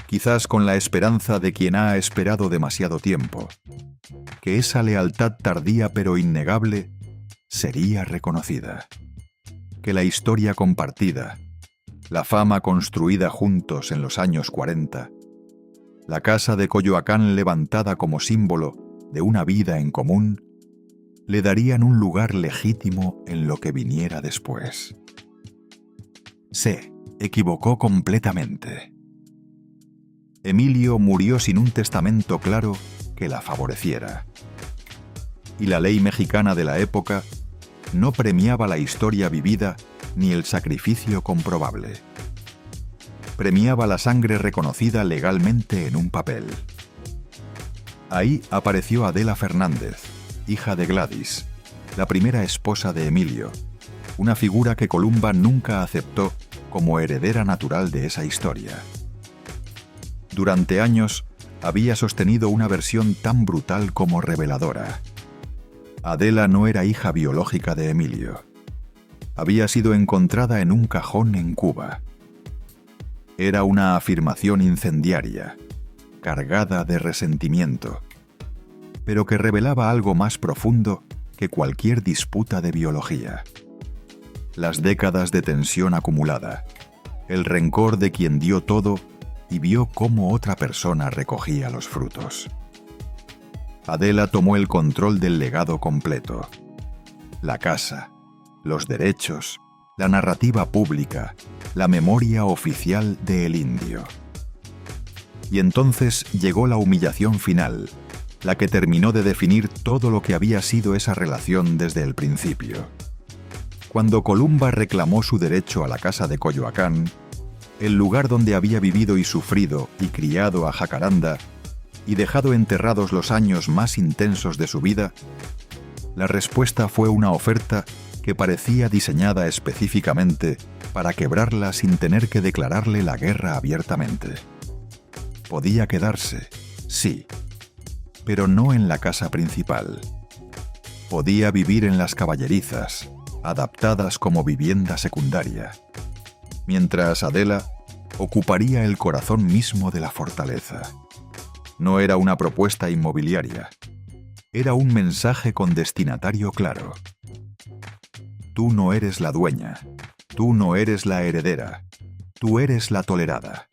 quizás con la esperanza de quien ha esperado demasiado tiempo, que esa lealtad tardía pero innegable sería reconocida, que la historia compartida, la fama construida juntos en los años 40, la casa de Coyoacán levantada como símbolo de una vida en común, le darían un lugar legítimo en lo que viniera después. Se equivocó completamente. Emilio murió sin un testamento claro que la favoreciera. Y la ley mexicana de la época no premiaba la historia vivida ni el sacrificio comprobable. Premiaba la sangre reconocida legalmente en un papel. Ahí apareció Adela Fernández, hija de Gladys, la primera esposa de Emilio, una figura que Columba nunca aceptó como heredera natural de esa historia. Durante años había sostenido una versión tan brutal como reveladora. Adela no era hija biológica de Emilio. Había sido encontrada en un cajón en Cuba. Era una afirmación incendiaria, cargada de resentimiento, pero que revelaba algo más profundo que cualquier disputa de biología. Las décadas de tensión acumulada, el rencor de quien dio todo y vio cómo otra persona recogía los frutos. Adela tomó el control del legado completo. La casa, los derechos, la narrativa pública, la memoria oficial del indio. Y entonces llegó la humillación final, la que terminó de definir todo lo que había sido esa relación desde el principio. Cuando Columba reclamó su derecho a la casa de Coyoacán, el lugar donde había vivido y sufrido y criado a Jacaranda, y dejado enterrados los años más intensos de su vida, la respuesta fue una oferta que parecía diseñada específicamente para quebrarla sin tener que declararle la guerra abiertamente. Podía quedarse, sí, pero no en la casa principal. Podía vivir en las caballerizas, adaptadas como vivienda secundaria, mientras Adela ocuparía el corazón mismo de la fortaleza. No era una propuesta inmobiliaria, era un mensaje con destinatario claro. Tú no eres la dueña, tú no eres la heredera, tú eres la tolerada.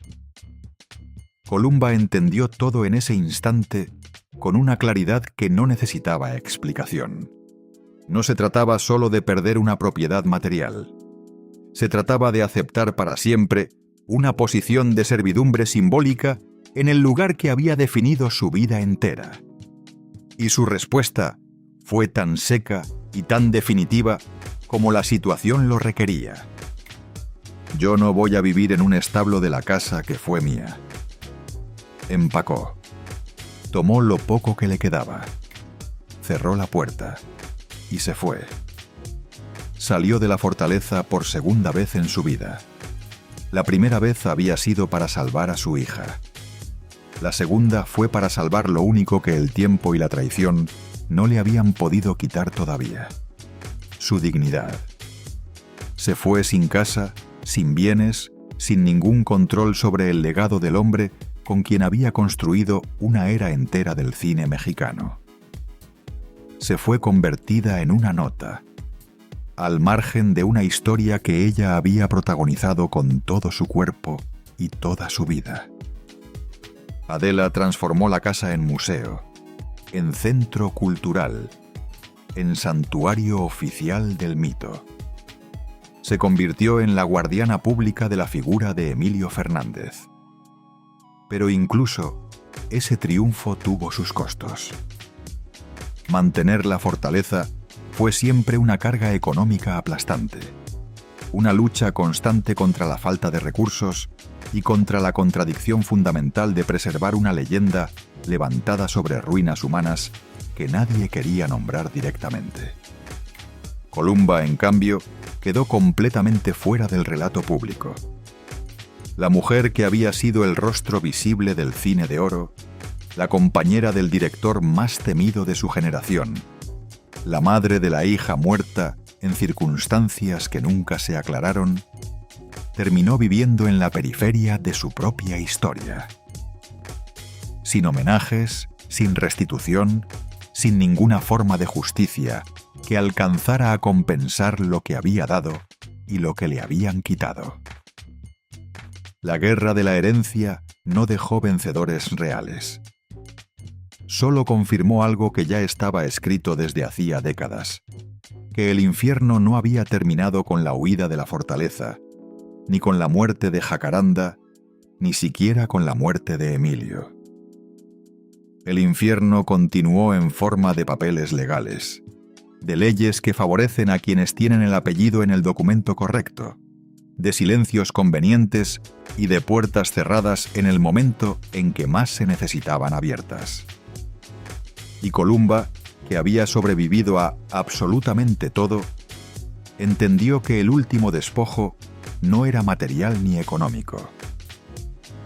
Columba entendió todo en ese instante con una claridad que no necesitaba explicación. No se trataba solo de perder una propiedad material. Se trataba de aceptar para siempre una posición de servidumbre simbólica en el lugar que había definido su vida entera. Y su respuesta fue tan seca y tan definitiva como la situación lo requería. Yo no voy a vivir en un establo de la casa que fue mía. Empacó. Tomó lo poco que le quedaba. cerró la puerta y se fue. Salió de la fortaleza por segunda vez en su vida. La primera vez había sido para salvar a su hija. La segunda fue para salvar lo único que el tiempo y la traición no le habían podido quitar todavía: su dignidad. Se fue sin casa, sin bienes, sin ningún control sobre el legado del hombre con quien había construido una era entera del cine mexicano. Se fue convertida en una nota, al margen de una historia que ella había protagonizado con todo su cuerpo y toda su vida. Adela transformó la casa en museo, en centro cultural, en santuario oficial del mito. Se convirtió en la guardiana pública de la figura de Emilio Fernández. Pero incluso ese triunfo tuvo sus costos. Mantener la fortaleza fue siempre una carga económica aplastante, una lucha constante contra la falta de recursos y contra la contradicción fundamental de preservar una leyenda levantada sobre ruinas humanas que nadie quería nombrar directamente. Columba, en cambio, quedó completamente fuera del relato público. La mujer que había sido el rostro visible del cine de oro, la compañera del director más temido de su generación, la madre de la hija muerta en circunstancias que nunca se aclararon, terminó viviendo en la periferia de su propia historia. Sin homenajes, sin restitución, sin ninguna forma de justicia que alcanzara a compensar lo que había dado y lo que le habían quitado. La guerra de la herencia no dejó vencedores reales. Solo confirmó algo que ya estaba escrito desde hacía décadas: que el infierno no había terminado con la huida de la fortaleza, ni con la muerte de Jacaranda, ni siquiera con la muerte de Emilio. El infierno continuó en forma de papeles legales, de leyes que favorecen a quienes tienen el apellido en el documento correcto, de silencios convenientes y de puertas cerradas en el momento en que más se necesitaban abiertas. Y Columba, que había sobrevivido a absolutamente todo, entendió que el último despojo no era material ni económico.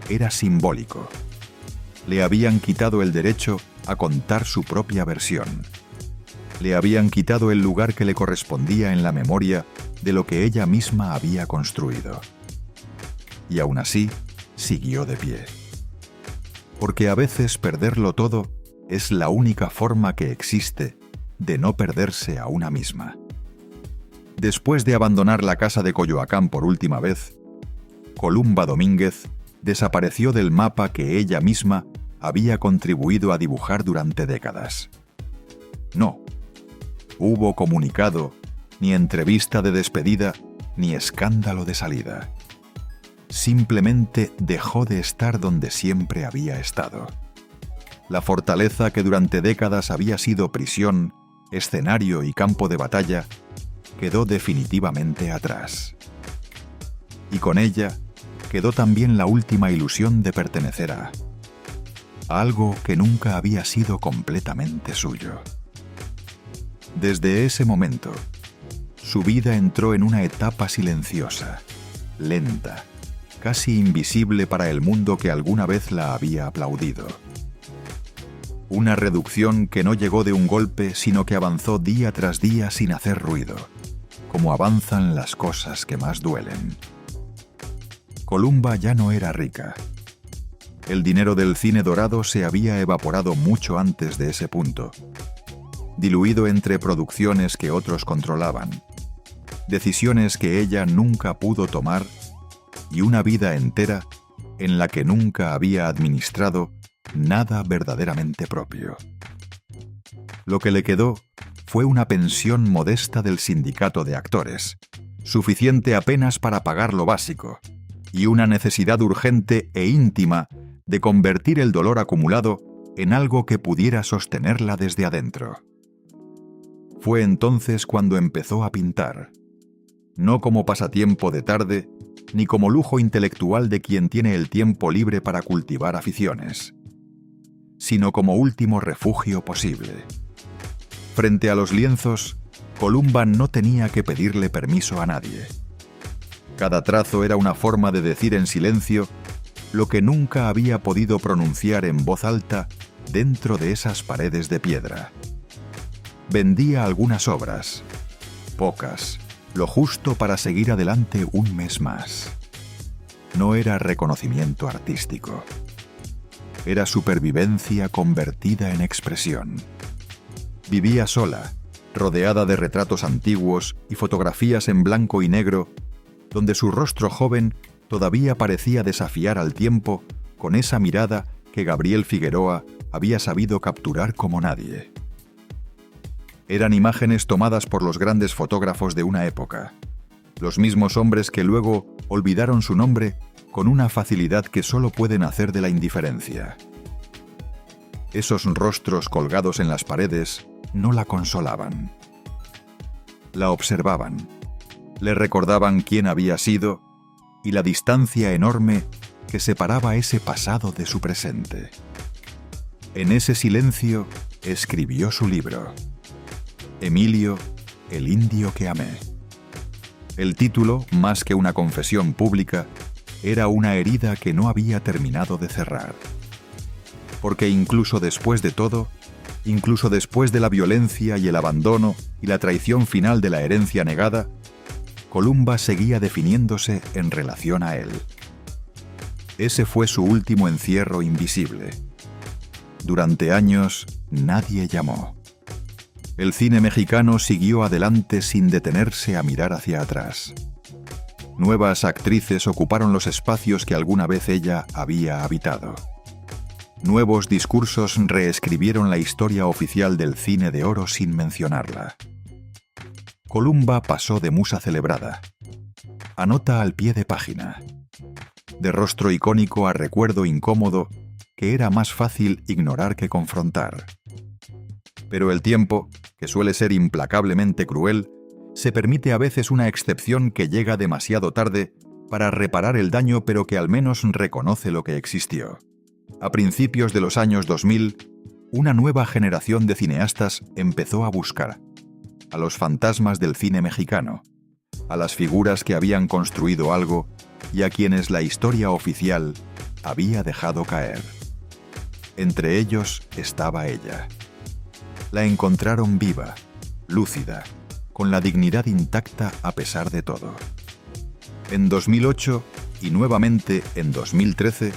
Era simbólico. Le habían quitado el derecho a contar su propia versión. Le habían quitado el lugar que le correspondía en la memoria de lo que ella misma había construido. Y aún así, siguió de pie. Porque a veces perderlo todo es la única forma que existe de no perderse a una misma. Después de abandonar la casa de Coyoacán por última vez, Columba Domínguez desapareció del mapa que ella misma había contribuido a dibujar durante décadas. No hubo comunicado, ni entrevista de despedida, ni escándalo de salida. Simplemente dejó de estar donde siempre había estado. La fortaleza que durante décadas había sido prisión, escenario y campo de batalla, quedó definitivamente atrás. Y con ella quedó también la última ilusión de pertenecer a algo que nunca había sido completamente suyo. Desde ese momento, su vida entró en una etapa silenciosa, lenta, casi invisible para el mundo que alguna vez la había aplaudido. Una reducción que no llegó de un golpe, sino que avanzó día tras día sin hacer ruido, como avanzan las cosas que más duelen. Columba ya no era rica. El dinero del cine dorado se había evaporado mucho antes de ese punto, diluido entre producciones que otros controlaban, decisiones que ella nunca pudo tomar y una vida entera en la que nunca había administrado nada verdaderamente propio. Lo que le quedó fue una pensión modesta del sindicato de actores, suficiente apenas para pagar lo básico, y una necesidad urgente e íntima de convertir el dolor acumulado en algo que pudiera sostenerla desde adentro. Fue entonces cuando empezó a pintar, no como pasatiempo de tarde, ni como lujo intelectual de quien tiene el tiempo libre para cultivar aficiones, sino como último refugio posible. Frente a los lienzos, Columba no tenía que pedirle permiso a nadie. Cada trazo era una forma de decir en silencio lo que nunca había podido pronunciar en voz alta dentro de esas paredes de piedra. Vendía algunas obras, pocas, lo justo para seguir adelante un mes más. No era reconocimiento artístico. Era supervivencia convertida en expresión. Vivía sola, rodeada de retratos antiguos y fotografías en blanco y negro, donde su rostro joven todavía parecía desafiar al tiempo con esa mirada que Gabriel Figueroa había sabido capturar como nadie. Eran imágenes tomadas por los grandes fotógrafos de una época, los mismos hombres que luego olvidaron su nombre con una facilidad que solo pueden hacer de la indiferencia. Esos rostros colgados en las paredes no la consolaban. La observaban, le recordaban quién había sido y la distancia enorme que separaba ese pasado de su presente. En ese silencio escribió su libro, Emilio, el indio que amé. El título, más que una confesión pública, era una herida que no había terminado de cerrar. Porque incluso después de todo, incluso después de la violencia y el abandono y la traición final de la herencia negada, Columba seguía definiéndose en relación a él. Ese fue su último encierro invisible. Durante años, nadie llamó. El cine mexicano siguió adelante sin detenerse a mirar hacia atrás. Nuevas actrices ocuparon los espacios que alguna vez ella había habitado. Nuevos discursos reescribieron la historia oficial del cine de oro sin mencionarla. Columba pasó de musa celebrada a nota al pie de página, de rostro icónico a recuerdo incómodo que era más fácil ignorar que confrontar. Pero el tiempo, que suele ser implacablemente cruel, se permite a veces una excepción que llega demasiado tarde para reparar el daño, pero que al menos reconoce lo que existió. A principios de los años 2000, una nueva generación de cineastas empezó a buscar a los fantasmas del cine mexicano, a las figuras que habían construido algo y a quienes la historia oficial había dejado caer. Entre ellos estaba ella. La encontraron viva, lúcida, con la dignidad intacta a pesar de todo. En 2008 y nuevamente en 2013,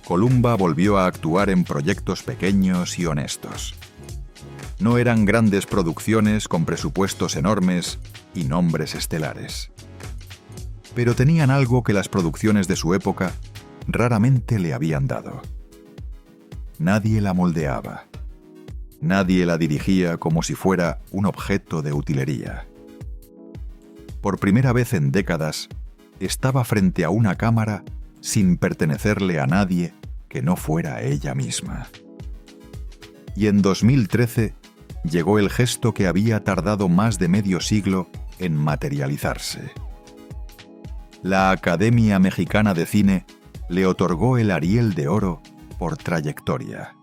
Columba volvió a actuar en proyectos pequeños y honestos. No eran grandes producciones con presupuestos enormes y nombres estelares. Pero tenían algo que las producciones de su época raramente le habían dado. Nadie la moldeaba. Nadie la dirigía como si fuera un objeto de utilería. Por primera vez en décadas, estaba frente a una cámara sin pertenecerle a nadie que no fuera ella misma. Y en 2013 llegó el gesto que había tardado más de medio siglo en materializarse. La Academia Mexicana de Cine le otorgó el Ariel de Oro por trayectoria.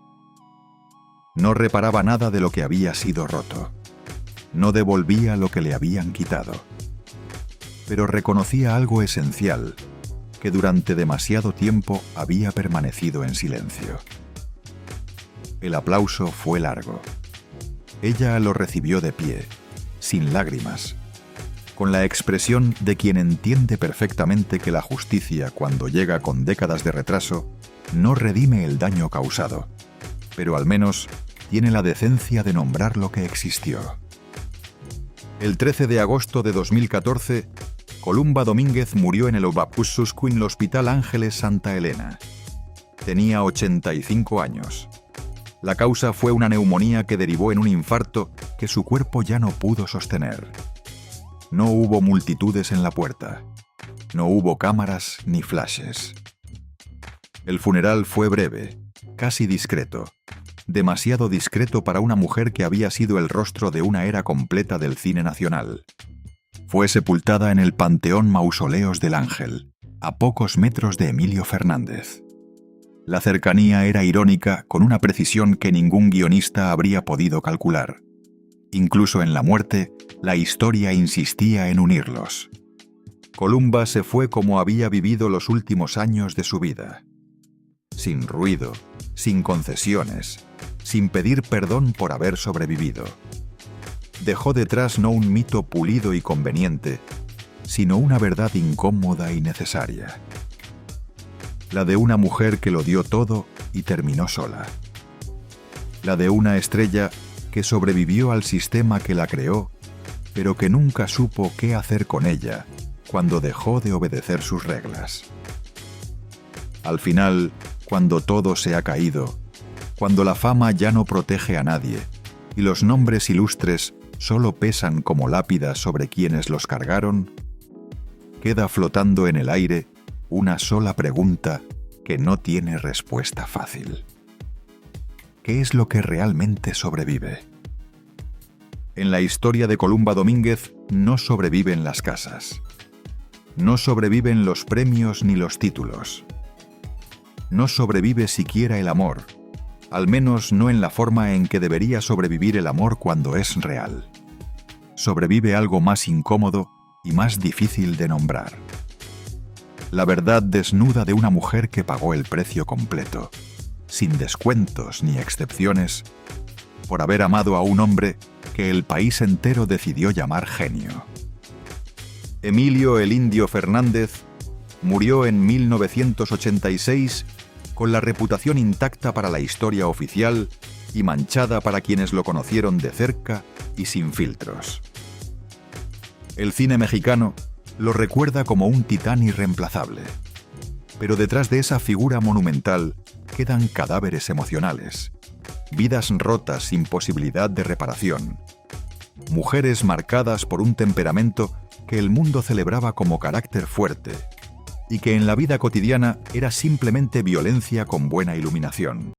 No reparaba nada de lo que había sido roto. No devolvía lo que le habían quitado. Pero reconocía algo esencial, que durante demasiado tiempo había permanecido en silencio. El aplauso fue largo. Ella lo recibió de pie, sin lágrimas, con la expresión de quien entiende perfectamente que la justicia, cuando llega con décadas de retraso, no redime el daño causado, pero al menos tiene la decencia de nombrar lo que existió. El 13 de agosto de 2014, Columba Domínguez murió en el Hospital Ángeles Santa Elena. Tenía 85 años. La causa fue una neumonía que derivó en un infarto que su cuerpo ya no pudo sostener. No hubo multitudes en la puerta. No hubo cámaras ni flashes. El funeral fue breve, casi discreto. Demasiado discreto para una mujer que había sido el rostro de una era completa del cine nacional. Fue sepultada en el Panteón Mausoleos del Ángel, a pocos metros de Emilio Fernández. La cercanía era irónica con una precisión que ningún guionista habría podido calcular. Incluso en la muerte, la historia insistía en unirlos. Columba se fue como había vivido los últimos años de su vida. Sin ruido, sin concesiones, sin pedir perdón por haber sobrevivido. Dejó detrás no un mito pulido y conveniente, sino una verdad incómoda y necesaria. La de una mujer que lo dio todo y terminó sola. La de una estrella que sobrevivió al sistema que la creó, pero que nunca supo qué hacer con ella cuando dejó de obedecer sus reglas. Al final, cuando todo se ha caído, cuando la fama ya no protege a nadie y los nombres ilustres solo pesan como lápidas sobre quienes los cargaron, queda flotando en el aire una sola pregunta que no tiene respuesta fácil. ¿Qué es lo que realmente sobrevive? En la historia de Columba Domínguez no sobreviven las casas. No sobreviven los premios ni los títulos. No sobrevive siquiera el amor, al menos no en la forma en que debería sobrevivir el amor cuando es real. Sobrevive algo más incómodo y más difícil de nombrar. La verdad desnuda de una mujer que pagó el precio completo, sin descuentos ni excepciones, por haber amado a un hombre que el país entero decidió llamar genio. Emilio el Indio Fernández murió en 1986 con la reputación intacta para la historia oficial y manchada para quienes lo conocieron de cerca y sin filtros. El cine mexicano lo recuerda como un titán irreemplazable, pero detrás de esa figura monumental quedan cadáveres emocionales, vidas rotas sin posibilidad de reparación, mujeres marcadas por un temperamento que el mundo celebraba como carácter fuerte y que en la vida cotidiana era simplemente violencia con buena iluminación.